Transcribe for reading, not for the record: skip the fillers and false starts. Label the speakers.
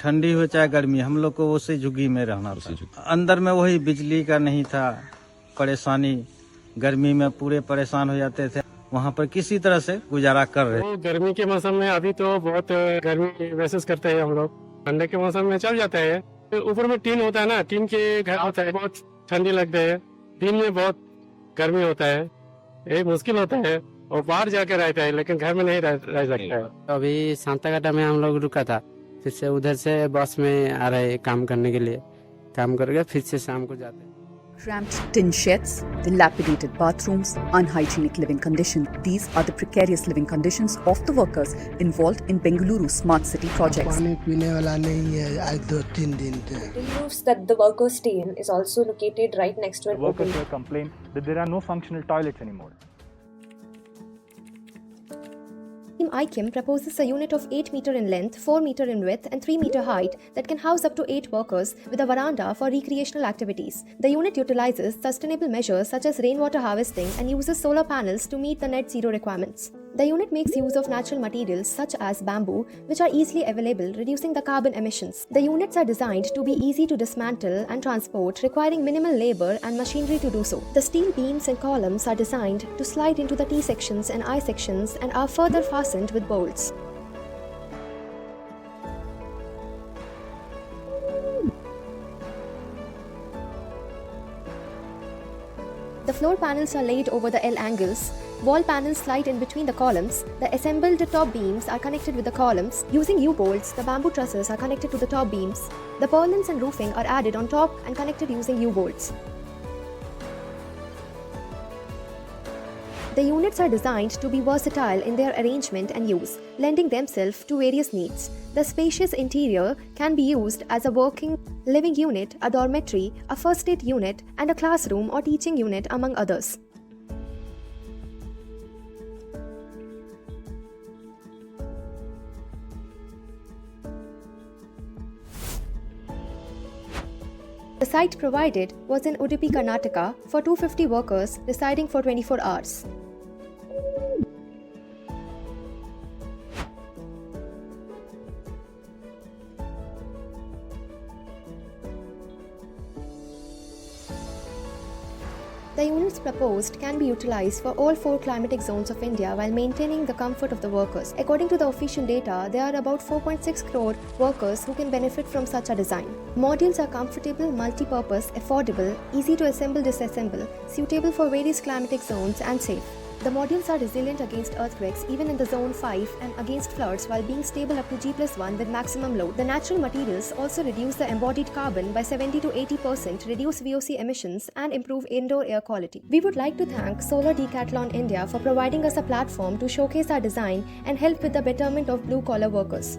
Speaker 1: ठंडी हो चाहे गर्मी, हम लोग को उसी झुग्गी में रहना था। अंदर में वही बिजली का नहीं था परेशानी, गर्मी में पूरे परेशान हो जाते थे। वहाँ पर किसी तरह से गुजारा कर रहे।
Speaker 2: तो गर्मी के मौसम में अभी तो बहुत गर्मी महसूस करते हैं हम लोग। ठंडे के मौसम में चल जाता है। ऊपर में टीन होता है ना, टीन के घर होता है, बहुत ठंडी लगती है। दिन में बहुत गर्मी होता है, ये मुश्किल होता है। और बाहर जाके रहता है, लेकिन घर में नहीं रह सकता है।
Speaker 3: तो अभी सांताकाटा में हम लोग रुका था, फिर से उधर से बस में आ रहे काम करने के लिए, काम करके फिर से शाम को जाते हैं।
Speaker 4: Cramped tin sheds, dilapidated bathrooms, unhygienic living conditions. These are the precarious living conditions of the workers involved in Bengaluru Smart City projects.
Speaker 5: पानी पीने वाला नहीं है आज 2-3 दिन से।
Speaker 6: The roofs that the workers stay in is also located right next to an
Speaker 7: Workers
Speaker 6: open.
Speaker 7: here complain that there are no functional toilets anymore.
Speaker 8: Team IKIM proposes a unit of 8 meter in length, 4 meter in width and 3 meter height that can house up to 8 workers with a veranda for recreational activities. The unit utilizes sustainable measures such as rainwater harvesting and uses solar panels to meet the net zero requirements. The unit makes use of natural materials such as bamboo, which are easily available, reducing the carbon emissions. The units are designed to be easy to dismantle and transport, requiring minimal labor and machinery to do so. The steel beams and columns are designed to slide into the T sections and I sections and are further fastened with bolts. The floor panels are laid over the L angles. Wall panels slide in between the columns. The assembled top beams are connected with the columns. Using U-bolts, the bamboo trusses are connected to the top beams. The purlins and roofing are added on top and connected using U-bolts. The units are designed to be versatile in their arrangement and use, lending themselves to various needs. The spacious interior can be used as a working living unit, a dormitory, a first aid unit, and a classroom or teaching unit, among others. The site provided was in Udupi, Karnataka for 250 workers residing for 24 hours. The units proposed can be utilized for all 4 climatic zones of India while maintaining the comfort of the workers. According to the official data, there are about 4.6 crore workers who can benefit from such a design. Modules are comfortable, multi-purpose, affordable, easy to assemble-disassemble, suitable for various climatic zones and safe. The modules are resilient against earthquakes even in the zone 5 and against floods while being stable up to G+1 with maximum load. The natural materials also reduce the embodied carbon by 70 to 80%, reduce VOC emissions and improve indoor air quality. We would like to thank Solar Decathlon India for providing us a platform to showcase our design and help with the betterment of blue-collar workers.